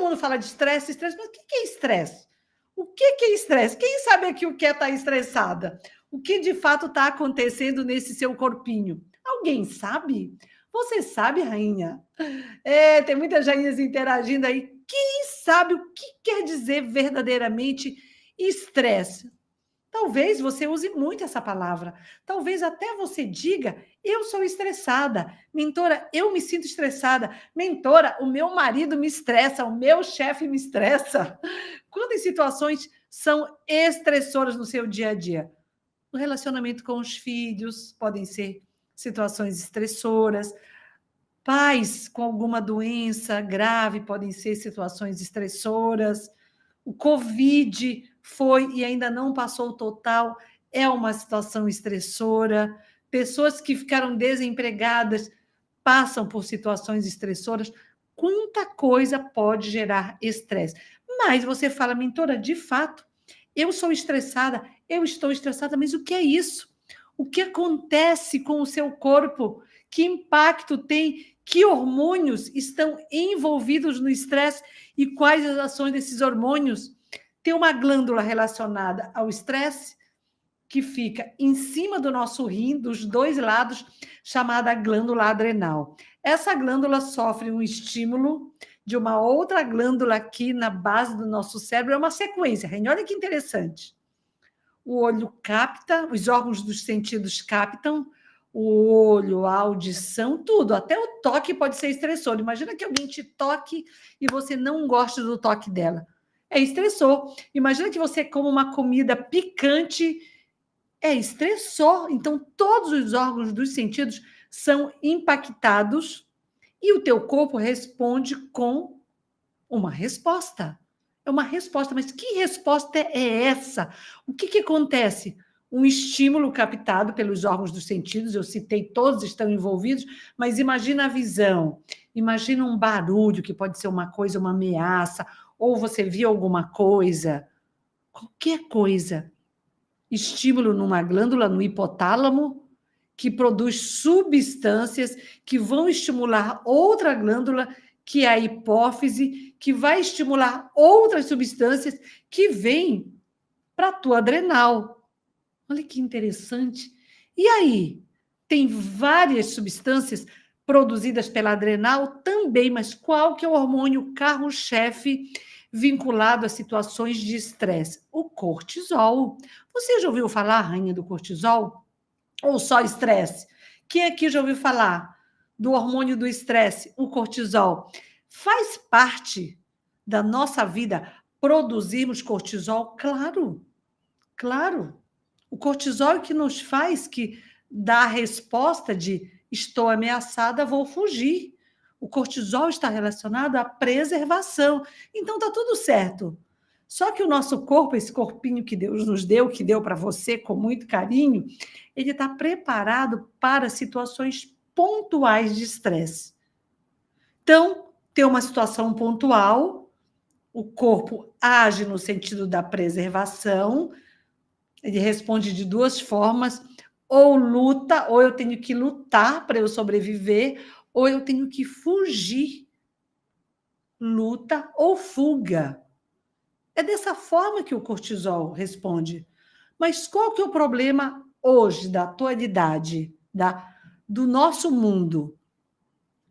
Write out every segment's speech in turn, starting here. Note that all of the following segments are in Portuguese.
mundo fala de estresse, estresse, mas o que é estresse? O que é estresse? Quem sabe aqui o que é estar estressada? O que de fato está acontecendo nesse seu corpinho? Alguém sabe? Você sabe, rainha? Tem muitas rainhas interagindo aí. Quem sabe o que quer dizer verdadeiramente estresse? Talvez você use muito essa palavra. Talvez até você diga: eu sou estressada. Mentora, eu me sinto estressada. Mentora, o meu marido me estressa, o meu chefe me estressa. Quantas situações são estressoras no seu dia a dia? O relacionamento com os filhos podem ser situações estressoras. Pais com alguma doença grave podem ser situações estressoras. O Covid foi e ainda não passou total, é uma situação estressora. Pessoas que ficaram desempregadas passam por situações estressoras. Quanta coisa pode gerar estresse? Mas você fala, mentora, de fato, eu sou estressada, eu estou estressada, mas o que é isso? O que acontece com o seu corpo? Que impacto tem? Que hormônios estão envolvidos no estresse e quais as ações desses hormônios? Tem uma glândula relacionada ao estresse que fica em cima do nosso rim, dos dois lados, chamada glândula adrenal. Essa glândula sofre um estímulo de uma outra glândula aqui na base do nosso cérebro, é uma sequência, Rainha, olha que interessante. O olho capta, os órgãos dos sentidos captam, o olho, a audição, tudo, até o toque pode ser estressor. Imagina que alguém te toque e você não gosta do toque dela. É estressor. Imagina que você come uma comida picante, é estressor. Então, todos os órgãos dos sentidos são impactados e o teu corpo responde com uma resposta. É uma resposta, mas que resposta é essa? O que acontece? Um estímulo captado pelos órgãos dos sentidos, eu citei, todos estão envolvidos, mas imagina a visão, imagina um barulho, que pode ser uma coisa, uma ameaça, ou você viu alguma coisa, qualquer coisa. Estímulo numa glândula, no hipotálamo, que produz substâncias que vão estimular outra glândula, que é a hipófise, que vai estimular outras substâncias que vêm para a tua adrenal. Olha que interessante. E aí? Tem várias substâncias produzidas pela adrenal também, mas qual que é o hormônio carro-chefe vinculado a situações de estresse? O cortisol. Você já ouviu falar, rainha, do cortisol? Ou só estresse? Quem aqui já ouviu falar do hormônio do estresse, o cortisol? Faz parte da nossa vida produzirmos cortisol? Claro, claro. O cortisol é que nos faz que dá a resposta de estou ameaçada, vou fugir. O cortisol está relacionado à preservação. Então está tudo certo. Só que o nosso corpo, esse corpinho que Deus nos deu, que deu para você com muito carinho, ele está preparado para situações pontuais de estresse. Então, tem uma situação pontual, o corpo age no sentido da preservação, ele responde de duas formas, ou luta, ou eu tenho que lutar para eu sobreviver, ou eu tenho que fugir. Luta ou fuga. É dessa forma que o cortisol responde. Mas qual que é o problema hoje, da atualidade, do nosso mundo?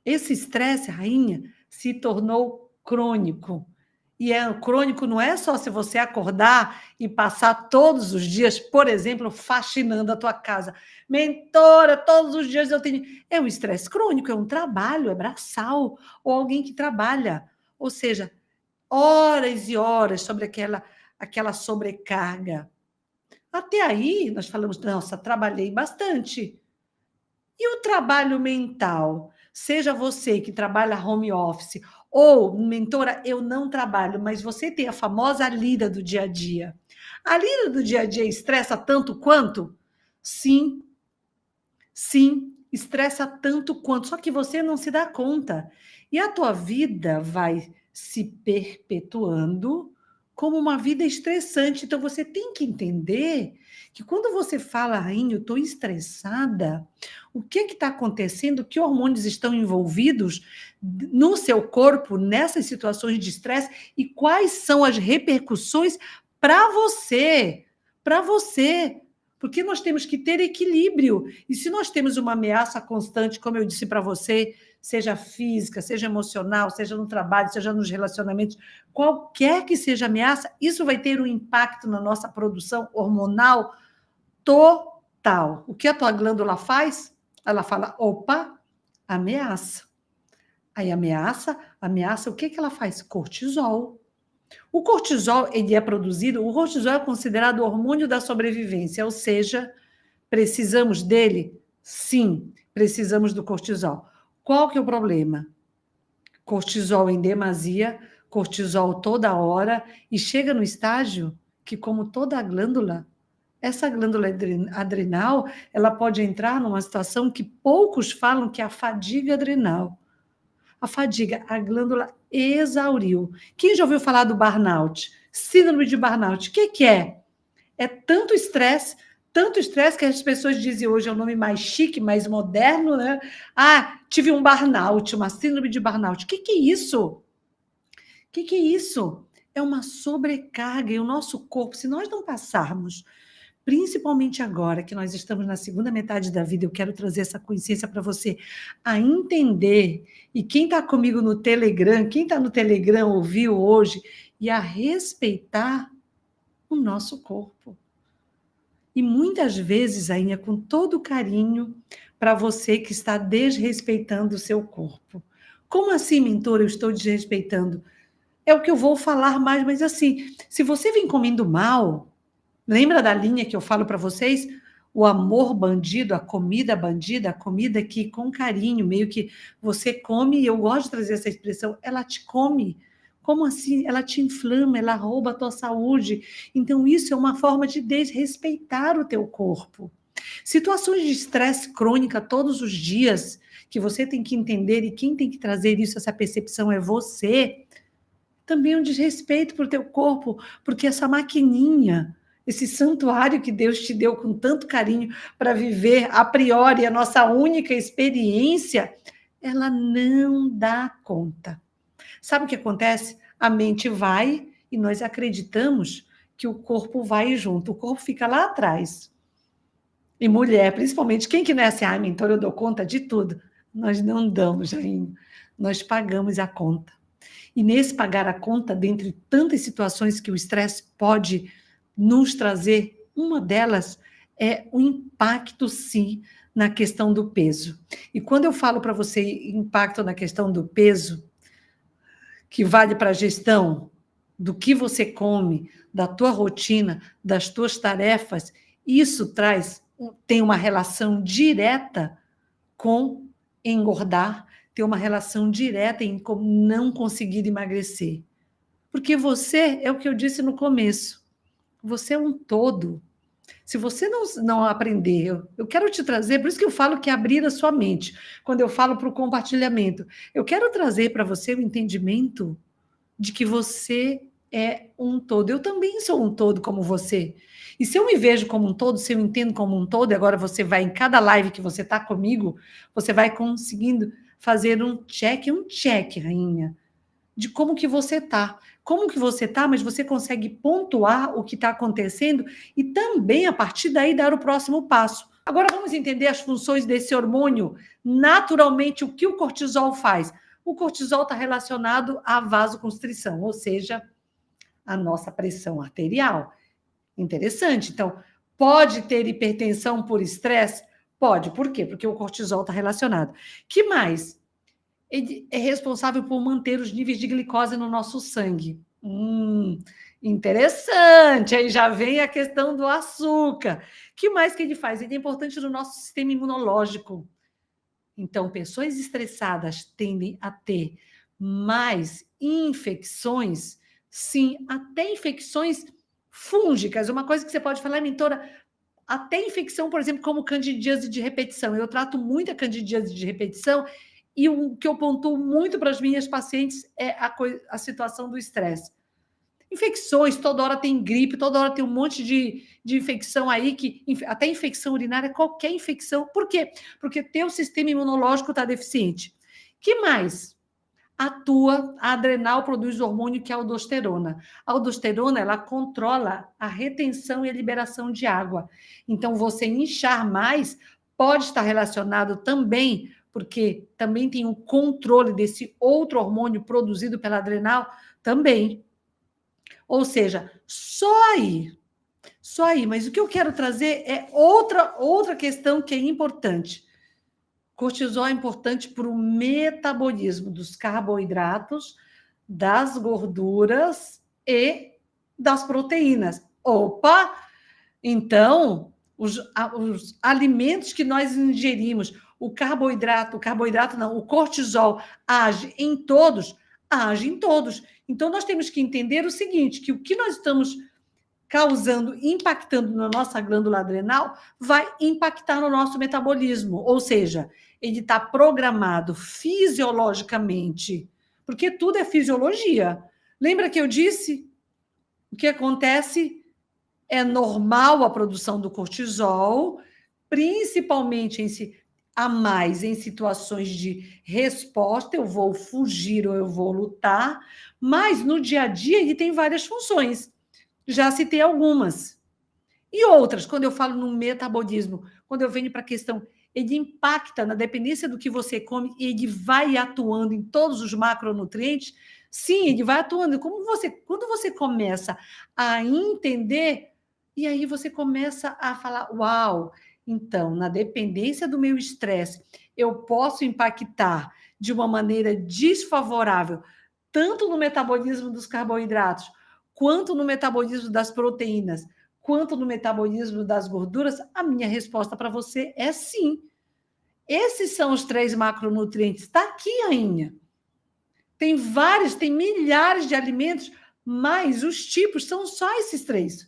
Esse estresse, rainha, se tornou crônico. E crônico não é só se você acordar e passar todos os dias, por exemplo, faxinando a tua casa. Mentora, todos os dias eu tenho... É um estresse crônico, é um trabalho, é braçal, ou alguém que trabalha. Ou seja, horas e horas sobre aquela sobrecarga. Até aí, nós falamos, nossa, trabalhei bastante. E o trabalho mental? Seja você que trabalha home office, ou, mentora, eu não trabalho, mas você tem a famosa lida do dia a dia. A lida do dia a dia estressa tanto quanto? Sim, sim, estressa tanto quanto, só que você não se dá conta. E a tua vida vai se perpetuando como uma vida estressante. Então, você tem que entender que quando você fala, Rainha, eu estou estressada, o que está acontecendo, que hormônios estão envolvidos no seu corpo, nessas situações de estresse, e quais são as repercussões para você, para você. Porque nós temos que ter equilíbrio. E se nós temos uma ameaça constante, como eu disse para você, seja física, seja emocional, seja no trabalho, seja nos relacionamentos, qualquer que seja a ameaça, isso vai ter um impacto na nossa produção hormonal total. O que a tua glândula faz? Ela fala, opa, ameaça. Aí ameaça, o que ela faz? Cortisol. O cortisol, ele é produzido, o cortisol é considerado o hormônio da sobrevivência, ou seja, precisamos dele? Sim, precisamos do cortisol. Qual que é o problema? Cortisol em demasia, cortisol toda hora, e chega no estágio que, como toda a glândula, essa glândula adrenal, ela pode entrar numa situação que poucos falam que é a fadiga adrenal. A fadiga, a glândula exauriu. Quem já ouviu falar do burnout? Síndrome de burnout. O que é? É tanto estresse que as pessoas dizem hoje é um nome mais chique, mais moderno, né? Ah, tive um burnout, uma síndrome de burnout. O que é isso? O que é isso? É uma sobrecarga e o nosso corpo, se nós não passarmos, principalmente agora que nós estamos na segunda metade da vida, eu quero trazer essa consciência para você, a entender, e quem está comigo no Telegram, quem está no Telegram ouviu hoje, e a respeitar o nosso corpo. E muitas vezes, Ainha, com todo carinho para você que está desrespeitando o seu corpo. Como assim, mentora, eu estou desrespeitando? É o que eu vou falar mais, mas assim, se você vem comendo mal, lembra da linha que eu falo para vocês? O amor bandido, a comida que com carinho, meio que você come, e eu gosto de trazer essa expressão, ela te come. Como assim? Ela te inflama, ela rouba a tua saúde. Então, isso é uma forma de desrespeitar o teu corpo. Situações de estresse crônica todos os dias, que você tem que entender, e quem tem que trazer isso, essa percepção é você, também é um desrespeito para o teu corpo, porque essa maquininha, esse santuário que Deus te deu com tanto carinho para viver a priori a nossa única experiência, ela não dá conta. Sabe o que acontece? A mente vai e nós acreditamos que o corpo vai junto, o corpo fica lá atrás. E mulher, principalmente, quem que não é assim, ai, mentor, eu dou conta de tudo. Nós não damos, Rainha. Nós pagamos a conta. E nesse pagar a conta, dentre tantas situações que o estresse pode nos trazer, uma delas é o impacto, sim, na questão do peso. E quando eu falo para você impacto na questão do peso, que vale para a gestão do que você come, da tua rotina, das tuas tarefas, isso tem uma relação direta com engordar, tem uma relação direta em como não conseguir emagrecer. Porque você, é o que eu disse no começo, você é um todo. Se você não aprender, eu quero te trazer, por isso que eu falo que é abrir a sua mente, quando eu falo para o compartilhamento, eu quero trazer para você o entendimento de que você é um todo. Eu também sou um todo como você. E se eu me vejo como um todo, se eu entendo como um todo, e agora você vai, em cada live que você está comigo, você vai conseguindo fazer um check, Rainha, de como que você está. Como que você está, mas você consegue pontuar o que está acontecendo e também, a partir daí, dar o próximo passo. Agora vamos entender as funções desse hormônio. Naturalmente, o que o cortisol faz? O cortisol está relacionado à vasoconstrição, ou seja, a nossa pressão arterial. Interessante. Então, pode ter hipertensão por estresse? Pode. Por quê? Porque o cortisol está relacionado. Que mais? Ele é responsável por manter os níveis de glicose no nosso sangue. Interessante. Aí já vem a questão do açúcar. Que mais que ele faz? Ele é importante no nosso sistema imunológico. Então, pessoas estressadas tendem a ter mais infecções, sim, até infecções fúngicas. Uma coisa que você pode falar, mentora, até infecção, por exemplo, como candidíase de repetição. Eu trato muita candidíase de repetição e o que eu pontuo muito para as minhas pacientes é a situação do estresse. infecções, toda hora tem gripe, toda hora tem um monte de infecção aí, até infecção urinária, qualquer infecção. Por quê? Porque teu sistema imunológico está deficiente. Que mais? A adrenal produz hormônio que é a aldosterona. A aldosterona, ela controla a retenção e a liberação de água. Então, você inchar mais pode estar relacionado também, porque também tem um controle desse outro hormônio produzido pela adrenal também. Ou seja, só aí. Só aí. Mas o que eu quero trazer é outra questão que é importante. Cortisol é importante para o metabolismo dos carboidratos, das gorduras e das proteínas. Opa! Então, os alimentos que nós ingerimos, o carboidrato não, o cortisol age em todos, age em todos. Então, nós temos que entender o seguinte, que o que nós estamos causando, impactando na nossa glândula adrenal, vai impactar no nosso metabolismo. Ou seja, ele está programado fisiologicamente, porque tudo é fisiologia. Lembra que eu disse? O que acontece é normal a produção do cortisol, principalmente a mais em situações de resposta, eu vou fugir ou eu vou lutar, mas no dia a dia ele tem várias funções. Já citei algumas. E outras, quando eu falo no metabolismo, quando eu venho para a questão, ele impacta na dependência do que você come, ele vai atuando em todos os macronutrientes. Sim, ele vai atuando. Quando você começa a entender, e aí você começa a falar, uau, então, na dependência do meu estresse, eu posso impactar de uma maneira desfavorável, tanto no metabolismo dos carboidratos, quanto no metabolismo das proteínas, quanto no metabolismo das gorduras, a minha resposta para você é sim. Esses são os 3 macronutrientes. Está aqui, Rainha. Tem milhares de alimentos, mas os tipos são só esses 3.